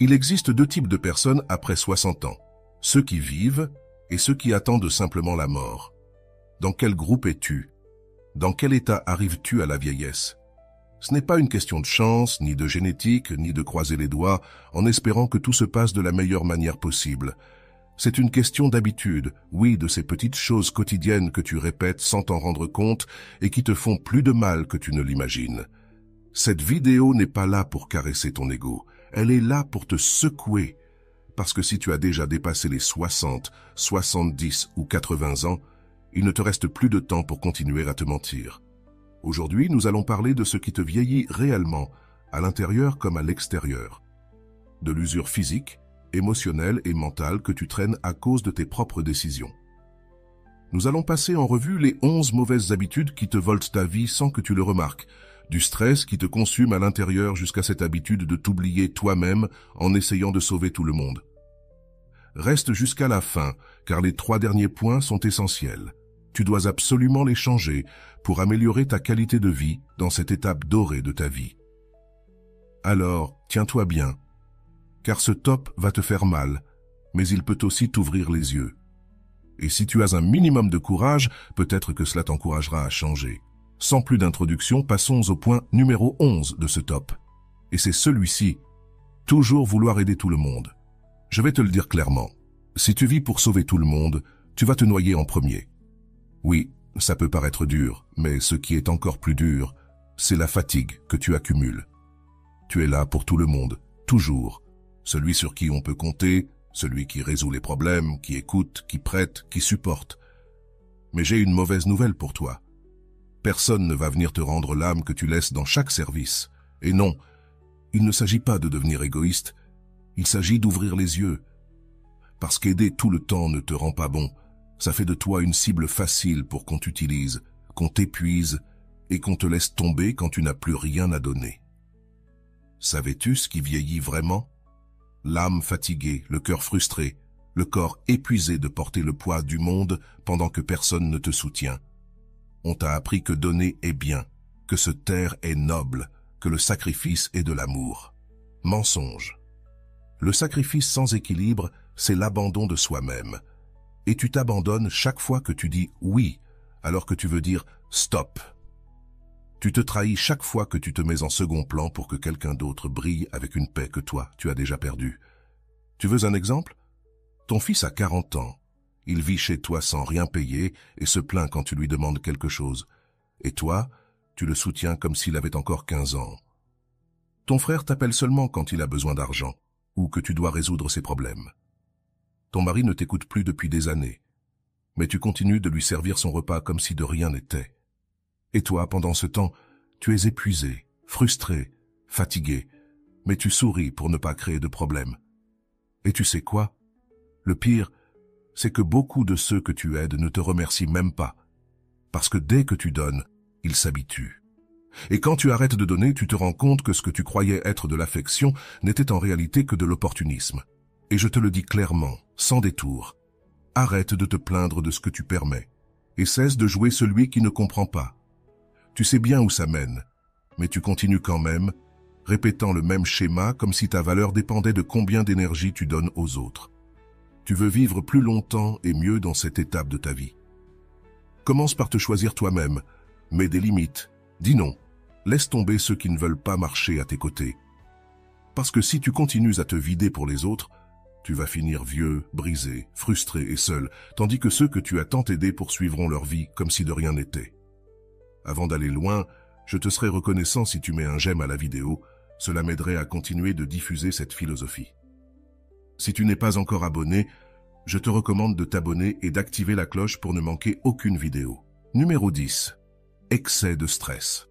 Il existe deux types de personnes après 60 ans. Ceux qui vivent et ceux qui attendent simplement la mort. Dans quel groupe es-tu? Dans quel état arrives-tu à la vieillesse? Ce n'est pas une question de chance, ni de génétique, ni de croiser les doigts en espérant que tout se passe de la meilleure manière possible. C'est une question d'habitude, oui, de ces petites choses quotidiennes que tu répètes sans t'en rendre compte et qui te font plus de mal que tu ne l'imagines. Cette vidéo n'est pas là pour caresser ton ego, elle est là pour te secouer. Parce que si tu as déjà dépassé les 60, 70 ou 80 ans, il ne te reste plus de temps pour continuer à te mentir. Aujourd'hui, nous allons parler de ce qui te vieillit réellement, à l'intérieur comme à l'extérieur. De l'usure physique, émotionnelle et mentale que tu traînes à cause de tes propres décisions. Nous allons passer en revue les 11 mauvaises habitudes qui te volent ta vie sans que tu le remarques, du stress qui te consume à l'intérieur jusqu'à cette habitude de t'oublier toi-même en essayant de sauver tout le monde. Reste jusqu'à la fin, car les 3 derniers points sont essentiels. Tu dois absolument les changer pour améliorer ta qualité de vie dans cette étape dorée de ta vie. Alors, tiens-toi bien, car ce top va te faire mal, mais il peut aussi t'ouvrir les yeux. Et si tu as un minimum de courage, peut-être que cela t'encouragera à changer. Sans plus d'introduction, passons au point numéro 11 de ce top. Et c'est celui-ci, toujours vouloir aider tout le monde. Je vais te le dire clairement, si tu vis pour sauver tout le monde, tu vas te noyer en premier. Oui, ça peut paraître dur, mais ce qui est encore plus dur, c'est la fatigue que tu accumules. Tu es là pour tout le monde, toujours. Celui sur qui on peut compter, celui qui résout les problèmes, qui écoute, qui prête, qui supporte. Mais j'ai une mauvaise nouvelle pour toi. Personne ne va venir te rendre l'âme que tu laisses dans chaque service. Et non, il ne s'agit pas de devenir égoïste, il s'agit d'ouvrir les yeux. Parce qu'aider tout le temps ne te rend pas bon, ça fait de toi une cible facile pour qu'on t'utilise, qu'on t'épuise et qu'on te laisse tomber quand tu n'as plus rien à donner. Savais-tu ce qui vieillit vraiment? L'âme fatiguée, le cœur frustré, le corps épuisé de porter le poids du monde pendant que personne ne te soutient. On t'a appris que donner est bien, que se taire est noble, que le sacrifice est de l'amour. Mensonge. Le sacrifice sans équilibre, c'est l'abandon de soi-même. Et tu t'abandonnes chaque fois que tu dis oui, alors que tu veux dire stop. Tu te trahis chaque fois que tu te mets en second plan pour que quelqu'un d'autre brille avec une paix que toi, tu as déjà perdue. Tu veux un exemple? Ton fils a 40 ans. Il vit chez toi sans rien payer et se plaint quand tu lui demandes quelque chose. Et toi, tu le soutiens comme s'il avait encore 15 ans. Ton frère t'appelle seulement quand il a besoin d'argent ou que tu dois résoudre ses problèmes. Ton mari ne t'écoute plus depuis des années, mais tu continues de lui servir son repas comme si de rien n'était. Et toi, pendant ce temps, tu es épuisé, frustré, fatigué, mais tu souris pour ne pas créer de problème. Et tu sais quoi? Le pire, c'est que beaucoup de ceux que tu aides ne te remercient même pas, parce que dès que tu donnes, ils s'habituent. Et quand tu arrêtes de donner, tu te rends compte que ce que tu croyais être de l'affection n'était en réalité que de l'opportunisme. Et je te le dis clairement, sans détour, arrête de te plaindre de ce que tu permets, et cesse de jouer celui qui ne comprend pas. Tu sais bien où ça mène, mais tu continues quand même, répétant le même schéma comme si ta valeur dépendait de combien d'énergie tu donnes aux autres. Tu veux vivre plus longtemps et mieux dans cette étape de ta vie. Commence par te choisir toi-même, mets des limites, dis non, laisse tomber ceux qui ne veulent pas marcher à tes côtés. Parce que si tu continues à te vider pour les autres, tu vas finir vieux, brisé, frustré et seul, tandis que ceux que tu as tant aidés poursuivront leur vie comme si de rien n'était. Avant d'aller loin, je te serais reconnaissant si tu mets un j'aime à la vidéo, cela m'aiderait à continuer de diffuser cette philosophie. Si tu n'es pas encore abonné, je te recommande de t'abonner et d'activer la cloche pour ne manquer aucune vidéo. Numéro 10. Excès de stress.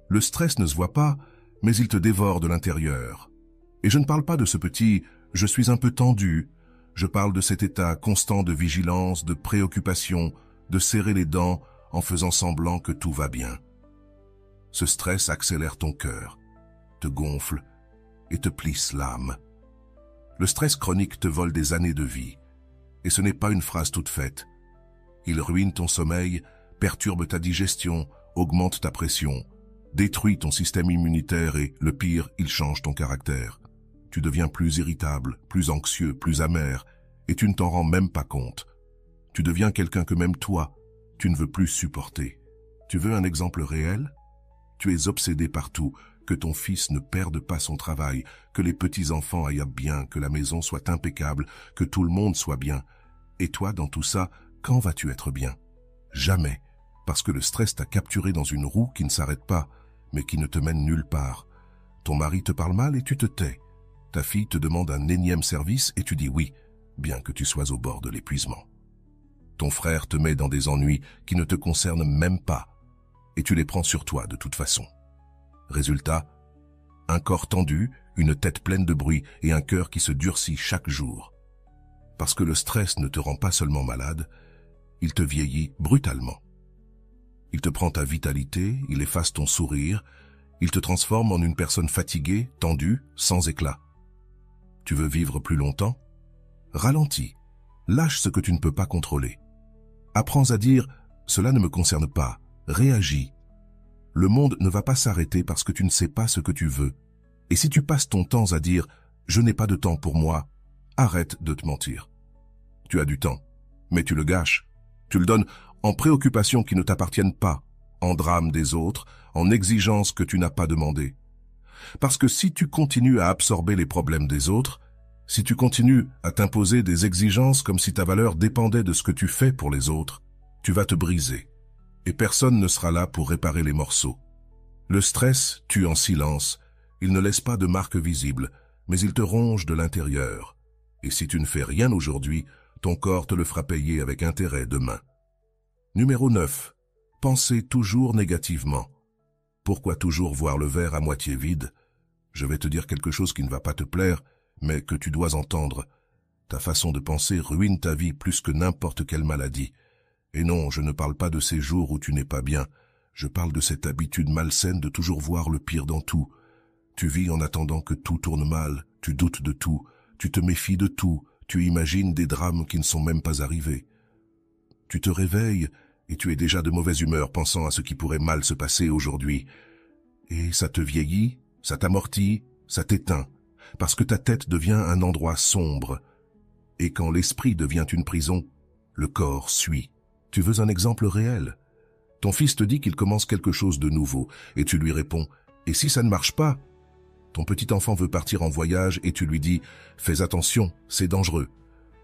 Le stress ne se voit pas, mais il te dévore de l'intérieur. Et je ne parle pas de ce petit « je suis un peu tendu », je parle de cet état constant de vigilance, de préoccupation, de serrer les dents en faisant semblant que tout va bien. Ce stress accélère ton cœur, te gonfle et te plisse l'âme. Le stress chronique te vole des années de vie, et ce n'est pas une phrase toute faite. Il ruine ton sommeil, perturbe ta digestion, augmente ta pression, détruit ton système immunitaire et, le pire, il change ton caractère. tu deviens plus irritable, plus anxieux, plus amer, et tu ne t'en rends même pas compte. Tu deviens quelqu'un que même toi, tu ne veux plus supporter. Tu veux un exemple réel? Tu es obsédé partout, que ton fils ne perde pas son travail, que les petits-enfants aillent bien, que la maison soit impeccable, que tout le monde soit bien. Et toi, dans tout ça, quand vas-tu être bien? Jamais, parce que le stress t'a capturé dans une roue qui ne s'arrête pas, mais qui ne te mène nulle part. Ton mari te parle mal et tu te tais. Ta fille te demande un énième service et tu dis oui, bien que tu sois au bord de l'épuisement. Ton frère te met dans des ennuis qui ne te concernent même pas, et tu les prends sur toi de toute façon. Résultat, un corps tendu, une tête pleine de bruit et un cœur qui se durcit chaque jour. Parce que le stress ne te rend pas seulement malade, il te vieillit brutalement. Il te prend ta vitalité, il efface ton sourire, il te transforme en une personne fatiguée, tendue, sans éclat. Tu veux vivre plus longtemps? Ralentis, lâche ce que tu ne peux pas contrôler. Apprends à dire « cela ne me concerne pas », réagis. Le monde ne va pas s'arrêter parce que tu ne sais pas ce que tu veux. Et si tu passes ton temps à dire « je n'ai pas de temps pour moi », arrête de te mentir. Tu as du temps, mais tu le gâches. Tu le donnes en préoccupations qui ne t'appartiennent pas, en drames des autres, en exigences que tu n'as pas demandées. Parce que si tu continues à absorber les problèmes des autres, si tu continues à t'imposer des exigences comme si ta valeur dépendait de ce que tu fais pour les autres, tu vas te briser. Et personne ne sera là pour réparer les morceaux. Le stress tue en silence, il ne laisse pas de marque visible, mais il te ronge de l'intérieur. Et si tu ne fais rien aujourd'hui, ton corps te le fera payer avec intérêt demain. Numéro 9. Pensez toujours négativement. Pourquoi toujours voir le verre à moitié vide? Je vais te dire quelque chose qui ne va pas te plaire, mais que tu dois entendre. Ta façon de penser ruine ta vie plus que n'importe quelle maladie. Et non, je ne parle pas de ces jours où tu n'es pas bien. Je parle de cette habitude malsaine de toujours voir le pire dans tout. Tu vis en attendant que tout tourne mal, tu doutes de tout, tu te méfies de tout, tu imagines des drames qui ne sont même pas arrivés. Tu te réveilles et tu es déjà de mauvaise humeur pensant à ce qui pourrait mal se passer aujourd'hui. Et ça te vieillit, ça t'amortit, ça t'éteint, parce que ta tête devient un endroit sombre. Et quand l'esprit devient une prison, le corps suit. Tu veux un exemple réel? Ton fils te dit qu'il commence quelque chose de nouveau, et tu lui réponds « Et si ça ne marche pas ?» Ton petit enfant veut partir en voyage et tu lui dis « Fais attention, c'est dangereux ».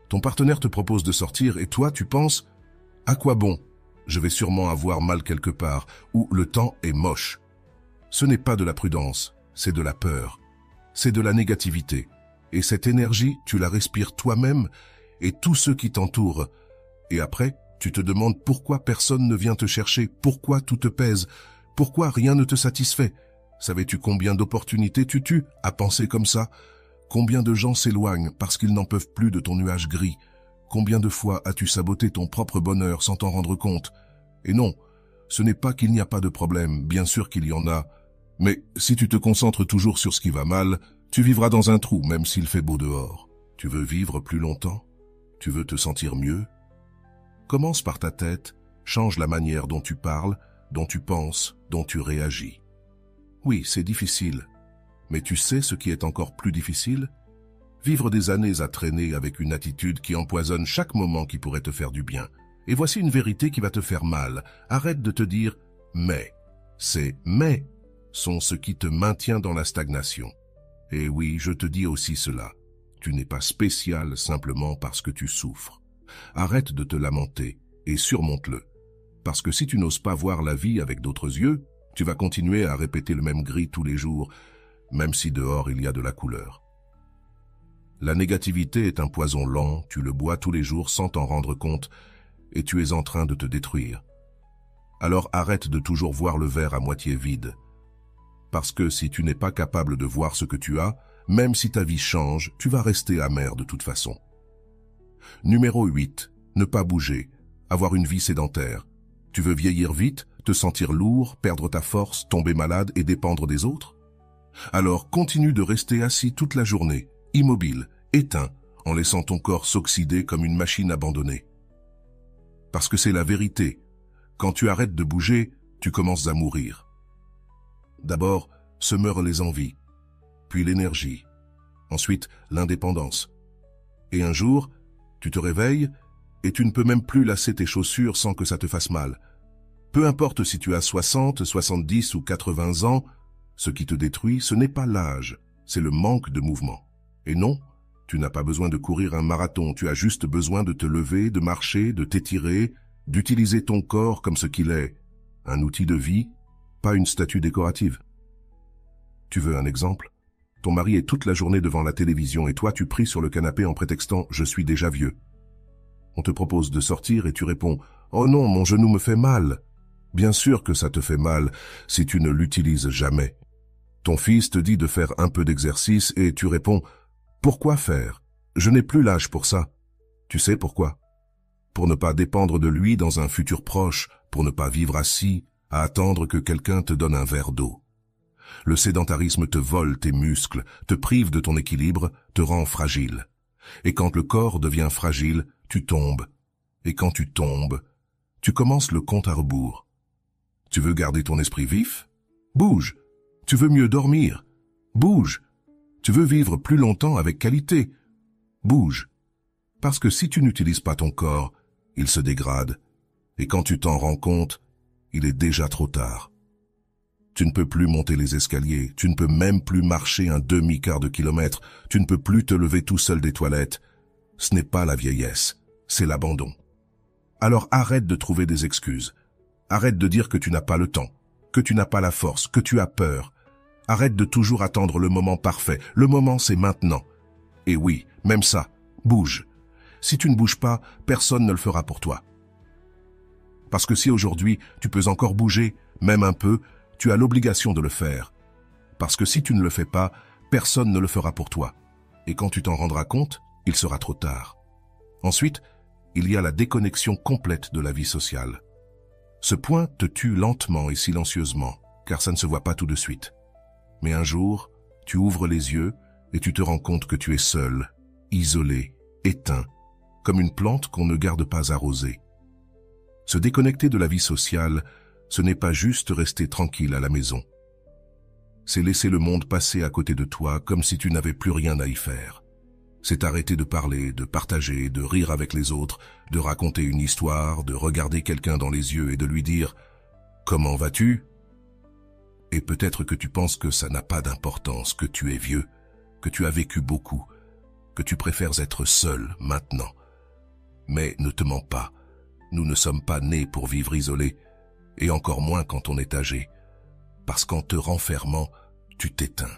Ton partenaire te propose de sortir et toi tu penses « À quoi bon? Je vais sûrement avoir mal quelque part, ou le temps est moche ». Ce n'est pas de la prudence, c'est de la peur. C'est de la négativité. Et cette énergie, tu la respires toi-même et tous ceux qui t'entourent. Et après, tu te demandes pourquoi personne ne vient te chercher, pourquoi tout te pèse, pourquoi rien ne te satisfait. Savais-tu combien d'opportunités tu tues à penser comme ça? Combien de gens s'éloignent parce qu'ils n'en peuvent plus de ton nuage gris? Combien de fois as-tu saboté ton propre bonheur sans t'en rendre compte? Et non, ce n'est pas qu'il n'y a pas de problème, bien sûr qu'il y en a. Mais si tu te concentres toujours sur ce qui va mal, tu vivras dans un trou même s'il fait beau dehors. Tu veux vivre plus longtemps? Tu veux te sentir mieux? Commence par ta tête, change la manière dont tu parles, dont tu penses, dont tu réagis. Oui, c'est difficile. Mais tu sais ce qui est encore plus difficile? Vivre des années à traîner avec une attitude qui empoisonne chaque moment qui pourrait te faire du bien. Et voici une vérité qui va te faire mal. Arrête de te dire « mais ». Ces « mais » sont ce qui te maintient dans la stagnation. Et oui, je te dis aussi cela. Tu n'es pas spécial simplement parce que tu souffres. Arrête de te lamenter et surmonte-le. Parce que si tu n'oses pas voir la vie avec d'autres yeux, tu vas continuer à répéter le même gris tous les jours, même si dehors il y a de la couleur. La négativité est un poison lent, tu le bois tous les jours sans t'en rendre compte, et tu es en train de te détruire. Alors arrête de toujours voir le verre à moitié vide. Parce que si tu n'es pas capable de voir ce que tu as, même si ta vie change, tu vas rester amer de toute façon. Numéro 8. Ne pas bouger. Avoir une vie sédentaire. Tu veux vieillir vite, te sentir lourd, perdre ta force, tomber malade et dépendre des autres? Alors continue de rester assis toute la journée, immobile, éteint, en laissant ton corps s'oxyder comme une machine abandonnée. Parce que c'est la vérité. Quand tu arrêtes de bouger, tu commences à mourir. D'abord, se meurent les envies, puis l'énergie. Ensuite, l'indépendance. Et un jour, tu te réveilles et tu ne peux même plus lasser tes chaussures sans que ça te fasse mal. Peu importe si tu as 60, 70 ou 80 ans, ce qui te détruit, ce n'est pas l'âge, c'est le manque de mouvement. Et non, tu n'as pas besoin de courir un marathon, tu as juste besoin de te lever, de marcher, de t'étirer, d'utiliser ton corps comme ce qu'il est, un outil de vie, pas une statue décorative. Tu veux un exemple? Ton mari est toute la journée devant la télévision et toi tu pries sur le canapé en prétextant « je suis déjà vieux ». On te propose de sortir et tu réponds « oh non, mon genou me fait mal ». Bien sûr que ça te fait mal si tu ne l'utilises jamais. Ton fils te dit de faire un peu d'exercice et tu réponds « pourquoi faire? Je n'ai plus l'âge pour ça ». Tu sais pourquoi? Pour ne pas dépendre de lui dans un futur proche, pour ne pas vivre assis, à attendre que quelqu'un te donne un verre d'eau. Le sédentarisme te vole tes muscles, te prive de ton équilibre, te rend fragile. Et quand le corps devient fragile, tu tombes. Et quand tu tombes, tu commences le compte à rebours. Tu veux garder ton esprit vif? Bouge. Tu veux mieux dormir? Bouge. Tu veux vivre plus longtemps avec qualité? Bouge. Parce que si tu n'utilises pas ton corps, il se dégrade. Et quand tu t'en rends compte, il est déjà trop tard. Tu ne peux plus monter les escaliers, tu ne peux même plus marcher un demi-quart de kilomètre, tu ne peux plus te lever tout seul des toilettes. Ce n'est pas la vieillesse, c'est l'abandon. Alors arrête de trouver des excuses. Arrête de dire que tu n'as pas le temps, que tu n'as pas la force, que tu as peur. Arrête de toujours attendre le moment parfait. Le moment, c'est maintenant. Et oui, même ça, bouge. Si tu ne bouges pas, personne ne le fera pour toi. Parce que si aujourd'hui, tu peux encore bouger, même un peu, tu as l'obligation de le faire. Parce que si tu ne le fais pas, personne ne le fera pour toi. Et quand tu t'en rendras compte, il sera trop tard. Ensuite, il y a la déconnexion complète de la vie sociale. Ce point te tue lentement et silencieusement, car ça ne se voit pas tout de suite. Mais un jour, tu ouvres les yeux et tu te rends compte que tu es seul, isolé, éteint, comme une plante qu'on ne garde pas arrosée. Se déconnecter de la vie sociale, ce n'est pas juste rester tranquille à la maison. C'est laisser le monde passer à côté de toi comme si tu n'avais plus rien à y faire. C'est arrêter de parler, de partager, de rire avec les autres, de raconter une histoire, de regarder quelqu'un dans les yeux et de lui dire « Comment vas-tu » Et peut-être que tu penses que ça n'a pas d'importance, que tu es vieux, que tu as vécu beaucoup, que tu préfères être seul maintenant. Mais ne te mens pas, nous ne sommes pas nés pour vivre isolés, et encore moins quand on est âgé, parce qu'en te renfermant, tu t'éteins.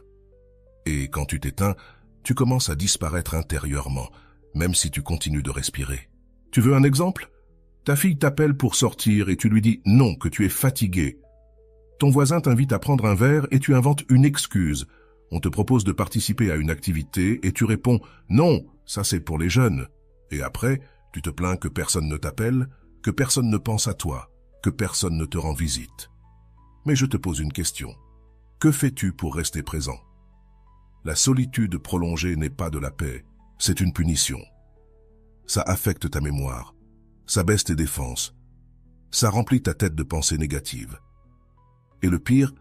Et quand tu t'éteins, tu commences à disparaître intérieurement, même si tu continues de respirer. Tu veux un exemple? Ta fille t'appelle pour sortir et tu lui dis non, que tu es fatigué. Ton voisin t'invite à prendre un verre et tu inventes une excuse. On te propose de participer à une activité et tu réponds non, ça c'est pour les jeunes. Et après, tu te plains que personne ne t'appelle, que personne ne pense à toi, que personne ne te rend visite. Mais je te pose une question. Que fais-tu pour rester présent? La solitude prolongée n'est pas de la paix, c'est une punition. Ça affecte ta mémoire, ça baisse tes défenses, ça remplit ta tête de pensées négatives. Et le pire,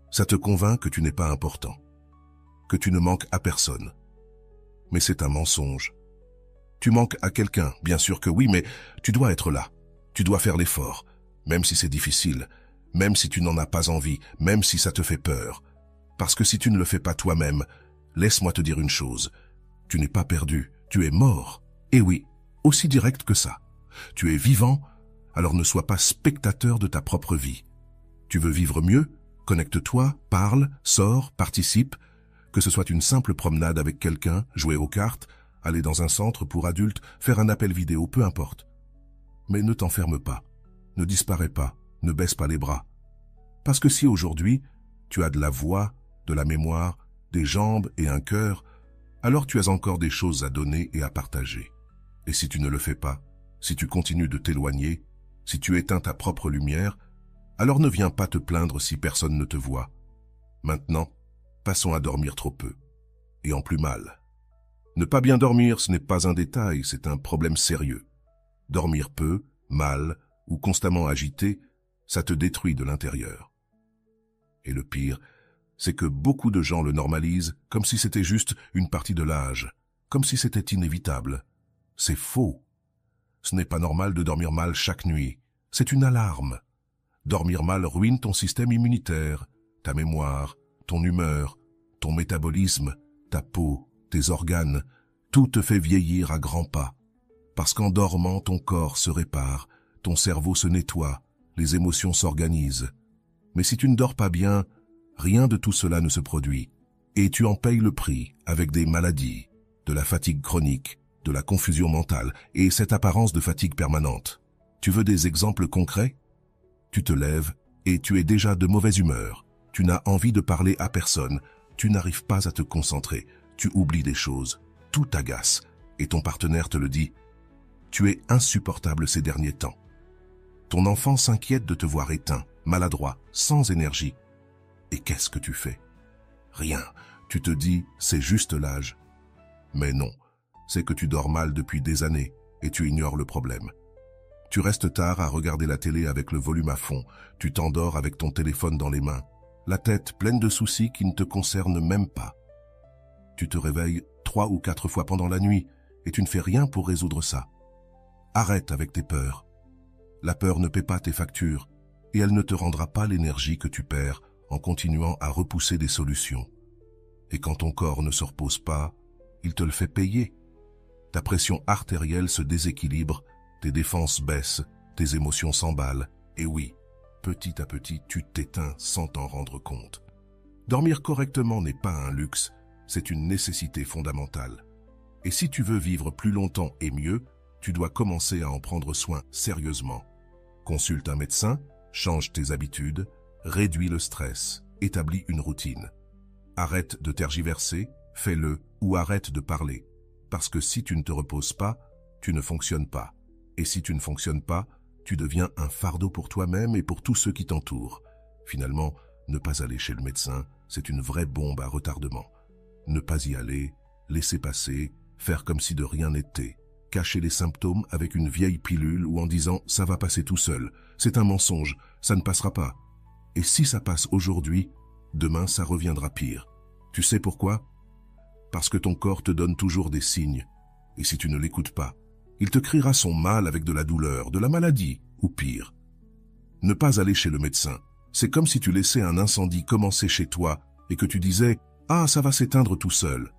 ça te convainc que tu n'es pas important, que tu ne manques à personne. Mais c'est un mensonge. Tu manques à quelqu'un, bien sûr que oui, mais tu dois être là, tu dois faire l'effort, même si c'est difficile, même si tu n'en as pas envie, même si ça te fait peur. Parce que si tu ne le fais pas toi-même, laisse-moi te dire une chose, tu n'es pas perdu, tu es mort. Et oui, aussi direct que ça. Tu es vivant, alors ne sois pas spectateur de ta propre vie. Tu veux vivre mieux? Connecte-toi, parle, sors, participe, que ce soit une simple promenade avec quelqu'un, jouer aux cartes, aller dans un centre pour adultes, faire un appel vidéo, peu importe. Mais ne t'enferme pas, ne disparais pas, ne baisse pas les bras. Parce que si aujourd'hui, tu as de la voix, de la mémoire, des jambes et un cœur, alors tu as encore des choses à donner et à partager. Et si tu ne le fais pas, si tu continues de t'éloigner, si tu éteins ta propre lumière, alors ne viens pas te plaindre si personne ne te voit. Maintenant, passons à dormir trop peu, et en plus mal. Ne pas bien dormir, ce n'est pas un détail, c'est un problème sérieux. Dormir peu, mal ou constamment agité, ça te détruit de l'intérieur. Et le pire, c'est que beaucoup de gens le normalisent comme si c'était juste une partie de l'âge, comme si c'était inévitable. C'est faux. Ce n'est pas normal de dormir mal chaque nuit. C'est une alarme. Dormir mal ruine ton système immunitaire, ta mémoire, ton humeur, ton métabolisme, ta peau, tes organes. Tout te fait vieillir à grands pas. Parce qu'en dormant, ton corps se répare, ton cerveau se nettoie, les émotions s'organisent. Mais si tu ne dors pas bien, rien de tout cela ne se produit. Et tu en payes le prix avec des maladies, de la fatigue chronique, de la confusion mentale et cette apparence de fatigue permanente. Tu veux des exemples concrets? Tu te lèves et tu es déjà de mauvaise humeur. Tu n'as envie de parler à personne. Tu n'arrives pas à te concentrer. Tu oublies des choses. Tout t'agace. Et ton partenaire te le dit. Tu es insupportable ces derniers temps. Ton enfant s'inquiète de te voir éteint, maladroit, sans énergie. Et qu'est-ce que tu fais? Rien. Tu te dis, c'est juste l'âge. Mais non, c'est que tu dors mal depuis des années et tu ignores le problème. Tu restes tard à regarder la télé avec le volume à fond. Tu t'endors avec ton téléphone dans les mains, la tête pleine de soucis qui ne te concernent même pas. Tu te réveilles 3 ou 4 fois pendant la nuit et tu ne fais rien pour résoudre ça. Arrête avec tes peurs. La peur ne paie pas tes factures et elle ne te rendra pas l'énergie que tu perds en continuant à repousser des solutions. Et quand ton corps ne se repose pas, il te le fait payer. Ta pression artérielle se déséquilibre, tes défenses baissent, tes émotions s'emballent, et oui, petit à petit, tu t'éteins sans t'en rendre compte. Dormir correctement n'est pas un luxe, c'est une nécessité fondamentale. Et si tu veux vivre plus longtemps et mieux, tu dois commencer à en prendre soin sérieusement. Consulte un médecin, change tes habitudes, réduis le stress, établis une routine. Arrête de tergiverser, fais-le ou arrête de parler. Parce que si tu ne te reposes pas, tu ne fonctionnes pas. Et si tu ne fonctionnes pas, tu deviens un fardeau pour toi-même et pour tous ceux qui t'entourent. Finalement, ne pas aller chez le médecin, c'est une vraie bombe à retardement. Ne pas y aller, laisser passer, faire comme si de rien n'était. Cacher les symptômes avec une vieille pilule ou en disant « ça va passer tout seul ». C'est un mensonge, ça ne passera pas. Et si ça passe aujourd'hui, demain ça reviendra pire. Tu sais pourquoi? Parce que ton corps te donne toujours des signes. Et si tu ne l'écoutes pas, il te criera son mal avec de la douleur, de la maladie, ou pire. Ne pas aller chez le médecin, c'est comme si tu laissais un incendie commencer chez toi et que tu disais « Ah, ça va s'éteindre tout seul ».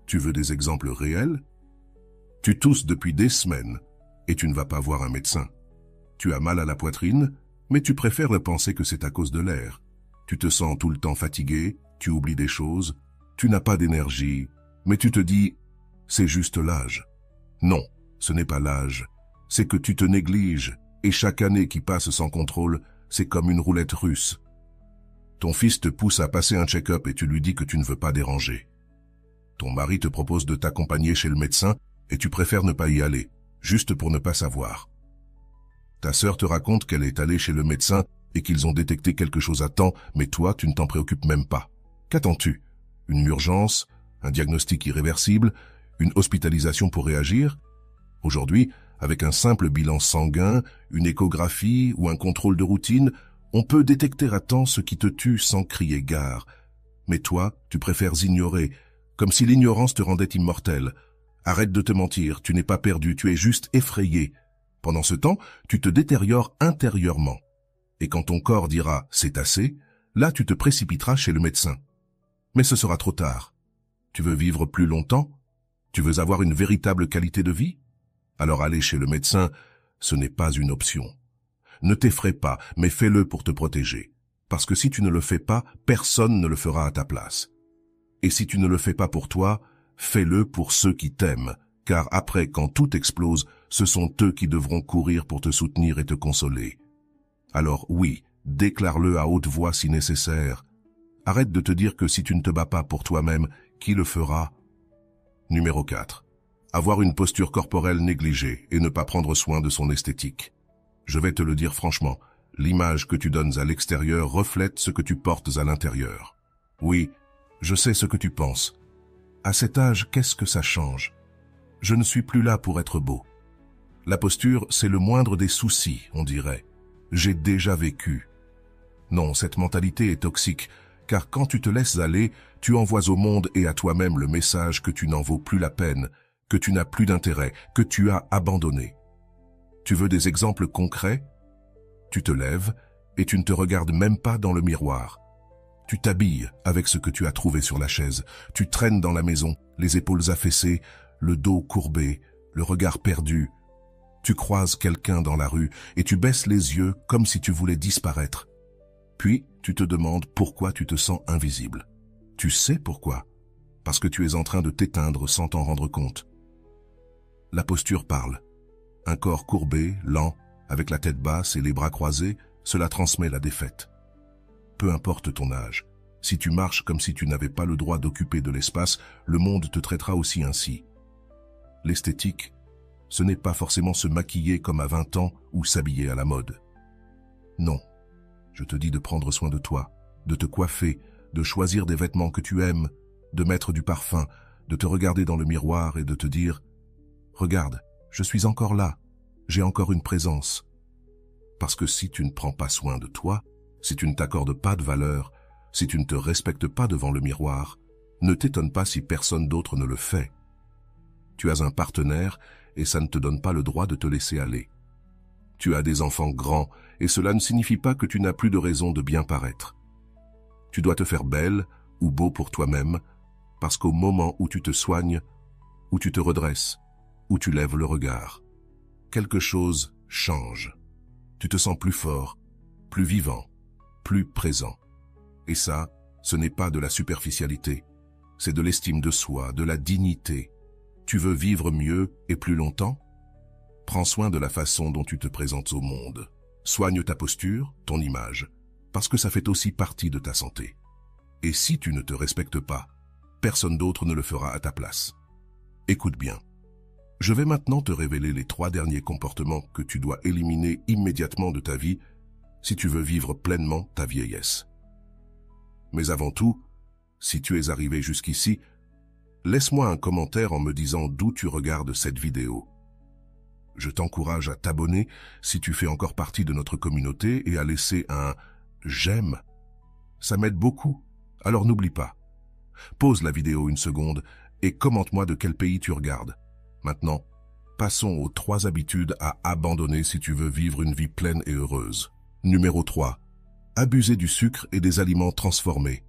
Tu veux des exemples réels? Tu tousses depuis des semaines et tu ne vas pas voir un médecin. Tu as mal à la poitrine, mais tu préfères penser que c'est à cause de l'air. Tu te sens tout le temps fatigué, tu oublies des choses, tu n'as pas d'énergie, mais tu te dis « c'est juste l'âge ». Non, ce n'est pas l'âge, c'est que tu te négliges et chaque année qui passe sans contrôle, c'est comme une roulette russe. Ton fils te pousse à passer un check-up et tu lui dis que tu ne veux pas déranger. Ton mari te propose de t'accompagner chez le médecin et tu préfères ne pas y aller, juste pour ne pas savoir. Ta sœur te raconte qu'elle est allée chez le médecin et qu'ils ont détecté quelque chose à temps, mais toi, tu ne t'en préoccupes même pas. Qu'attends-tu? Une urgence? Un diagnostic irréversible? Une hospitalisation pour réagir? Aujourd'hui, avec un simple bilan sanguin, une échographie ou un contrôle de routine, on peut détecter à temps ce qui te tue sans crier gare. Mais toi, tu préfères ignorer, comme si l'ignorance te rendait immortel. Arrête de te mentir, tu n'es pas perdu, tu es juste effrayé. Pendant ce temps, tu te détériores intérieurement. Et quand ton corps dira « c'est assez », là tu te précipiteras chez le médecin. Mais ce sera trop tard. Tu veux vivre plus longtemps? Tu veux avoir une véritable qualité de vie? Alors aller chez le médecin, ce n'est pas une option. Ne t'effraie pas, mais fais-le pour te protéger. Parce que si tu ne le fais pas, personne ne le fera à ta place. Et si tu ne le fais pas pour toi, fais-le pour ceux qui t'aiment, car après, quand tout explose, ce sont eux qui devront courir pour te soutenir et te consoler. Alors oui, déclare-le à haute voix si nécessaire. Arrête de te dire que si tu ne te bats pas pour toi-même, qui le fera? Numéro 4. Avoir une posture corporelle négligée et ne pas prendre soin de son esthétique. Je vais te le dire franchement, l'image que tu donnes à l'extérieur reflète ce que tu portes à l'intérieur. Oui, je sais ce que tu penses. À cet âge, qu'est-ce que ça change? Je ne suis plus là pour être beau. La posture, c'est le moindre des soucis, on dirait. J'ai déjà vécu. Non, cette mentalité est toxique, car quand tu te laisses aller, tu envoies au monde et à toi-même le message que tu n'en vaux plus la peine, que tu n'as plus d'intérêt, que tu as abandonné. Tu veux des exemples concrets? Tu te lèves et tu ne te regardes même pas dans le miroir. Tu t'habilles avec ce que tu as trouvé sur la chaise. Tu traînes dans la maison, les épaules affaissées, le dos courbé, le regard perdu. Tu croises quelqu'un dans la rue et tu baisses les yeux comme si tu voulais disparaître. Puis, tu te demandes pourquoi tu te sens invisible. Tu sais pourquoi. Parce que tu es en train de t'éteindre sans t'en rendre compte. La posture parle. Un corps courbé, lent, avec la tête basse et les bras croisés, cela transmet la défaite. Peu importe ton âge, si tu marches comme si tu n'avais pas le droit d'occuper de l'espace, le monde te traitera aussi ainsi. L'esthétique, ce n'est pas forcément se maquiller comme à 20 ans ou s'habiller à la mode. Non, je te dis de prendre soin de toi, de te coiffer, de choisir des vêtements que tu aimes, de mettre du parfum, de te regarder dans le miroir et de te dire « Regarde, je suis encore là, j'ai encore une présence. » Parce que si tu ne prends pas soin de toi, si tu ne t'accordes pas de valeur, si tu ne te respectes pas devant le miroir, ne t'étonne pas si personne d'autre ne le fait. Tu as un partenaire et ça ne te donne pas le droit de te laisser aller. Tu as des enfants grands et cela ne signifie pas que tu n'as plus de raison de bien paraître. Tu dois te faire belle ou beau pour toi-même parce qu'au moment où tu te soignes, où tu te redresses, où tu lèves le regard, quelque chose change. Tu te sens plus fort, plus vivant, plus présent. Et ça, ce n'est pas de la superficialité, c'est de l'estime de soi, de la dignité. Tu veux vivre mieux et plus longtemps? Prends soin de la façon dont tu te présentes au monde. Soigne ta posture, ton image, parce que ça fait aussi partie de ta santé. Et si tu ne te respectes pas, personne d'autre ne le fera à ta place. Écoute bien. Je vais maintenant te révéler les 3 derniers comportements que tu dois éliminer immédiatement de ta vie si tu veux vivre pleinement ta vieillesse. Mais avant tout, si tu es arrivé jusqu'ici, laisse-moi un commentaire en me disant d'où tu regardes cette vidéo. Je t'encourage à t'abonner si tu fais encore partie de notre communauté et à laisser un « j'aime ». Ça m'aide beaucoup, alors n'oublie pas. Pause la vidéo une seconde et commente-moi de quel pays tu regardes. Maintenant, passons aux 3 habitudes à abandonner si tu veux vivre une vie pleine et heureuse. Numéro 3. Abuser du sucre et des aliments transformés.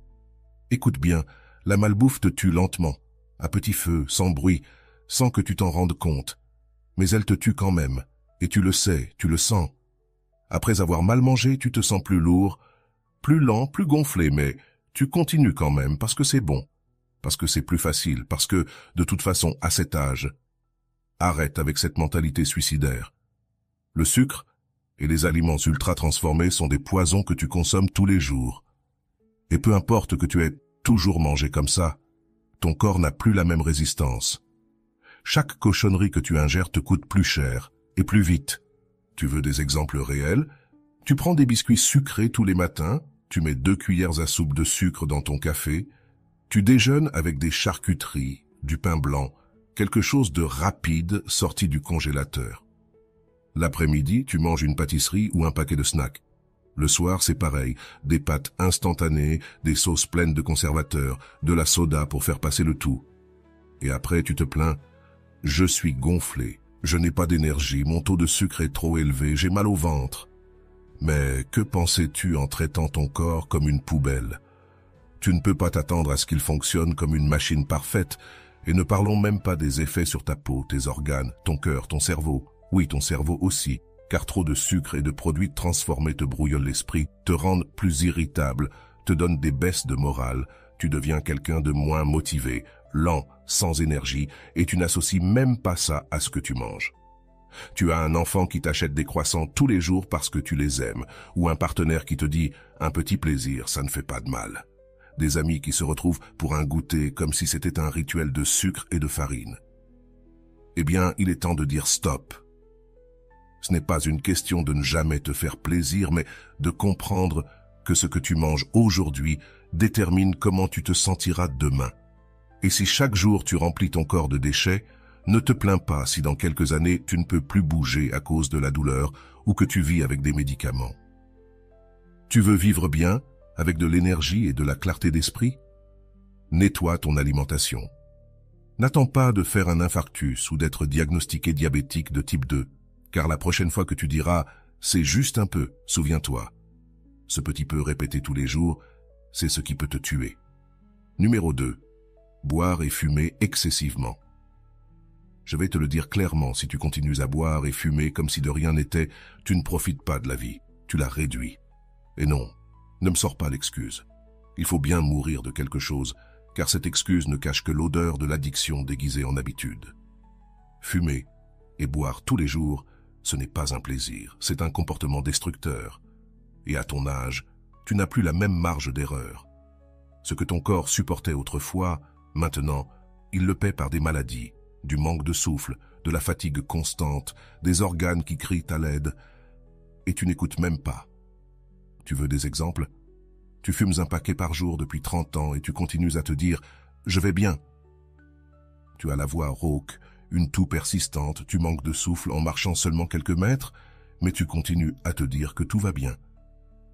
Écoute bien, la malbouffe te tue lentement, à petit feu, sans bruit, sans que tu t'en rendes compte. Mais elle te tue quand même, et tu le sais, tu le sens. Après avoir mal mangé, tu te sens plus lourd, plus lent, plus gonflé, mais tu continues quand même parce que c'est bon, parce que c'est plus facile, parce que, de toute façon, à cet âge, arrête avec cette mentalité suicidaire. Le sucre et les aliments ultra transformés sont des poisons que tu consommes tous les jours. Et peu importe que tu aies toujours mangé comme ça, ton corps n'a plus la même résistance. Chaque cochonnerie que tu ingères te coûte plus cher et plus vite. Tu veux des exemples réels? Tu prends des biscuits sucrés tous les matins, tu mets 2 cuillères à soupe de sucre dans ton café, tu déjeunes avec des charcuteries, du pain blanc, quelque chose de rapide sorti du congélateur. L'après-midi, tu manges une pâtisserie ou un paquet de snacks. Le soir, c'est pareil, des pâtes instantanées, des sauces pleines de conservateurs, de la soda pour faire passer le tout. Et après, tu te plains, « Je suis gonflé, je n'ai pas d'énergie, mon taux de sucre est trop élevé, j'ai mal au ventre. » Mais que pensais-tu en traitant ton corps comme une poubelle? Tu ne peux pas t'attendre à ce qu'il fonctionne comme une machine parfaite, et ne parlons même pas des effets sur ta peau, tes organes, ton cœur, ton cerveau. Oui, ton cerveau aussi, car trop de sucre et de produits transformés te brouillent l'esprit, te rendent plus irritable, te donnent des baisses de morale, tu deviens quelqu'un de moins motivé, lent, sans énergie, et tu n'associes même pas ça à ce que tu manges. Tu as un enfant qui t'achète des croissants tous les jours parce que tu les aimes, ou un partenaire qui te dit « un petit plaisir, ça ne fait pas de mal ». Des amis qui se retrouvent pour un goûter comme si c'était un rituel de sucre et de farine. Eh bien, il est temps de dire stop. Ce n'est pas une question de ne jamais te faire plaisir, mais de comprendre que ce que tu manges aujourd'hui détermine comment tu te sentiras demain. Et si chaque jour tu remplis ton corps de déchets, ne te plains pas si dans quelques années tu ne peux plus bouger à cause de la douleur ou que tu vis avec des médicaments. Tu veux vivre bien? avec de l'énergie et de la clarté d'esprit? Nettoie ton alimentation. N'attends pas de faire un infarctus ou d'être diagnostiqué diabétique de type 2, car la prochaine fois que tu diras « c'est juste un peu », souviens-toi. Ce petit peu répété tous les jours, c'est ce qui peut te tuer. Numéro 2. Boire et fumer excessivement. Je vais te le dire clairement, si tu continues à boire et fumer comme si de rien n'était, tu ne profites pas de la vie, tu la réduis. Et non, ne me sors pas l'excuse. Il faut bien mourir de quelque chose, car cette excuse ne cache que l'odeur de l'addiction déguisée en habitude. Fumer et boire tous les jours, ce n'est pas un plaisir, c'est un comportement destructeur. Et à ton âge, tu n'as plus la même marge d'erreur. Ce que ton corps supportait autrefois, maintenant, il le paie par des maladies, du manque de souffle, de la fatigue constante, des organes qui crient à l'aide, et tu n'écoutes même pas. Tu veux des exemples? Tu fumes un paquet par jour depuis 30 ans et tu continues à te dire « je vais bien ». Tu as la voix rauque, une toux persistante, tu manques de souffle en marchant seulement quelques mètres, mais tu continues à te dire que tout va bien.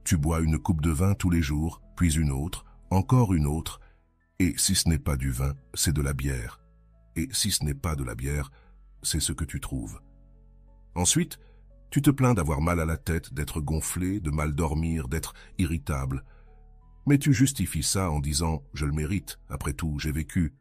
Tu bois une coupe de vin tous les jours, puis une autre, encore une autre, et si ce n'est pas du vin, c'est de la bière. Et si ce n'est pas de la bière, c'est ce que tu trouves. Ensuite, tu te plains d'avoir mal à la tête, d'être gonflé, de mal dormir, d'être irritable. Mais tu justifies ça en disant « je le mérite, après tout, j'ai vécu ».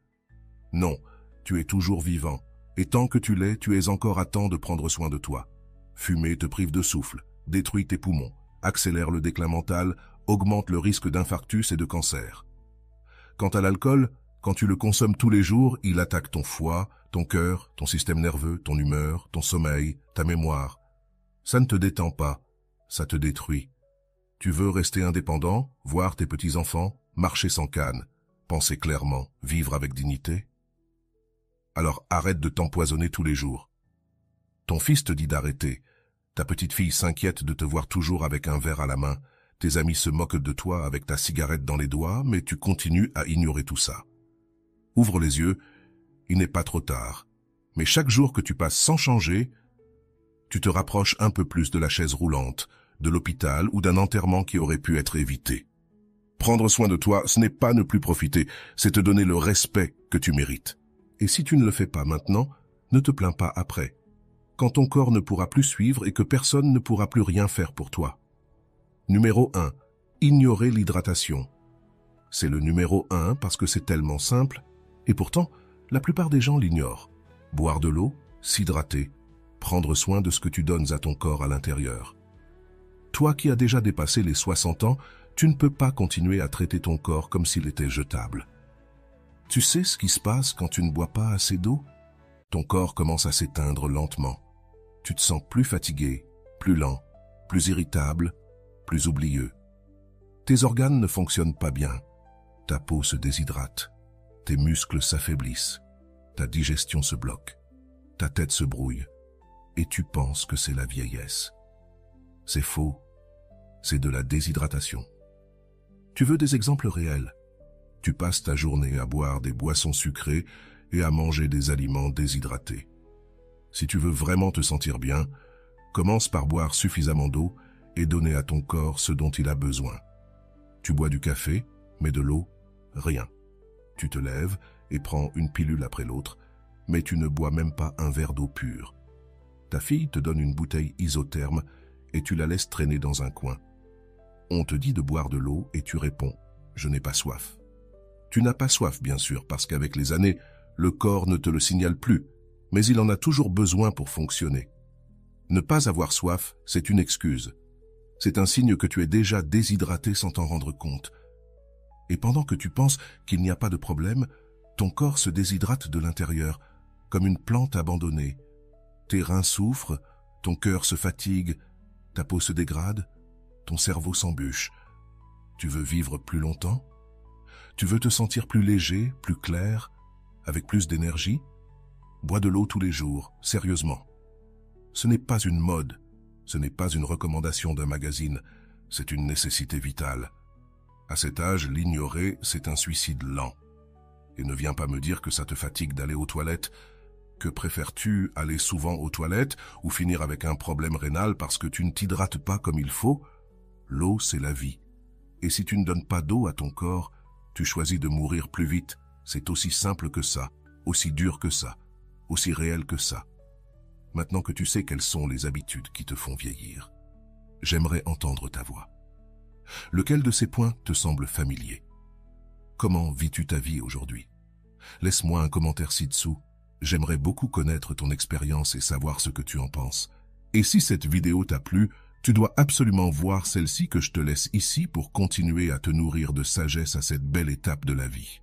Non, tu es toujours vivant, et tant que tu l'es, tu es encore à temps de prendre soin de toi. Fumer te prive de souffle, détruit tes poumons, accélère le déclin mental, augmente le risque d'infarctus et de cancer. Quant à l'alcool, quand tu le consommes tous les jours, il attaque ton foie, ton cœur, ton système nerveux, ton humeur, ton sommeil, ta mémoire. Ça ne te détend pas, ça te détruit. Tu veux rester indépendant, voir tes petits-enfants, marcher sans canne, penser clairement, vivre avec dignité? Alors arrête de t'empoisonner tous les jours. Ton fils te dit d'arrêter. Ta petite fille s'inquiète de te voir toujours avec un verre à la main. Tes amis se moquent de toi avec ta cigarette dans les doigts, mais tu continues à ignorer tout ça. Ouvre les yeux, il n'est pas trop tard. Mais chaque jour que tu passes sans changer, tu te rapproches un peu plus de la chaise roulante, de l'hôpital ou d'un enterrement qui aurait pu être évité. Prendre soin de toi, ce n'est pas ne plus profiter, c'est te donner le respect que tu mérites. Et si tu ne le fais pas maintenant, ne te plains pas après, quand ton corps ne pourra plus suivre et que personne ne pourra plus rien faire pour toi. Numéro 1. Ignorer l'hydratation. C'est le numéro 1 parce que c'est tellement simple, et pourtant, la plupart des gens l'ignorent. Boire de l'eau, s'hydrater, prendre soin de ce que tu donnes à ton corps à l'intérieur. Toi qui as déjà dépassé les 60 ans, tu ne peux pas continuer à traiter ton corps comme s'il était jetable. Tu sais ce qui se passe quand tu ne bois pas assez d'eau? Ton corps commence à s'éteindre lentement. Tu te sens plus fatigué, plus lent, plus irritable, plus oublieux. Tes organes ne fonctionnent pas bien. Ta peau se déshydrate. Tes muscles s'affaiblissent. Ta digestion se bloque. Ta tête se brouille. Et tu penses que c'est la vieillesse. C'est faux. C'est de la déshydratation. Tu veux des exemples réels? Tu passes ta journée à boire des boissons sucrées et à manger des aliments déshydratés. Si tu veux vraiment te sentir bien, commence par boire suffisamment d'eau et donner à ton corps ce dont il a besoin. Tu bois du café, mais de l'eau, rien. Tu te lèves et prends une pilule après l'autre, mais tu ne bois même pas un verre d'eau pure. Ta fille te donne une bouteille isotherme et tu la laisses traîner dans un coin. On te dit de boire de l'eau et tu réponds « je n'ai pas soif ». Tu n'as pas soif, bien sûr, parce qu'avec les années, le corps ne te le signale plus, mais il en a toujours besoin pour fonctionner. Ne pas avoir soif, c'est une excuse. C'est un signe que tu es déjà déshydraté sans t'en rendre compte. Et pendant que tu penses qu'il n'y a pas de problème, ton corps se déshydrate de l'intérieur, comme une plante abandonnée. Tes reins souffrent, ton cœur se fatigue, ta peau se dégrade, ton cerveau s'embûche. Tu veux vivre plus longtemps? Tu veux te sentir plus léger, plus clair, avec plus d'énergie? Bois de l'eau tous les jours, sérieusement. Ce n'est pas une mode, ce n'est pas une recommandation d'un magazine, c'est une nécessité vitale. À cet âge, l'ignorer, c'est un suicide lent. Et ne viens pas me dire que ça te fatigue d'aller aux toilettes. Que préfères-tu, aller souvent aux toilettes ou finir avec un problème rénal parce que tu ne t'hydrates pas comme il faut? L'eau, c'est la vie. Et si tu ne donnes pas d'eau à ton corps, tu choisis de mourir plus vite. C'est aussi simple que ça, aussi dur que ça, aussi réel que ça. Maintenant que tu sais quelles sont les habitudes qui te font vieillir, j'aimerais entendre ta voix. Lequel de ces points te semble familier? Comment vis-tu ta vie aujourd'hui? Laisse-moi un commentaire ci-dessous. J'aimerais beaucoup connaître ton expérience et savoir ce que tu en penses. Et si cette vidéo t'a plu, tu dois absolument voir celle-ci que je te laisse ici pour continuer à te nourrir de sagesse à cette belle étape de la vie.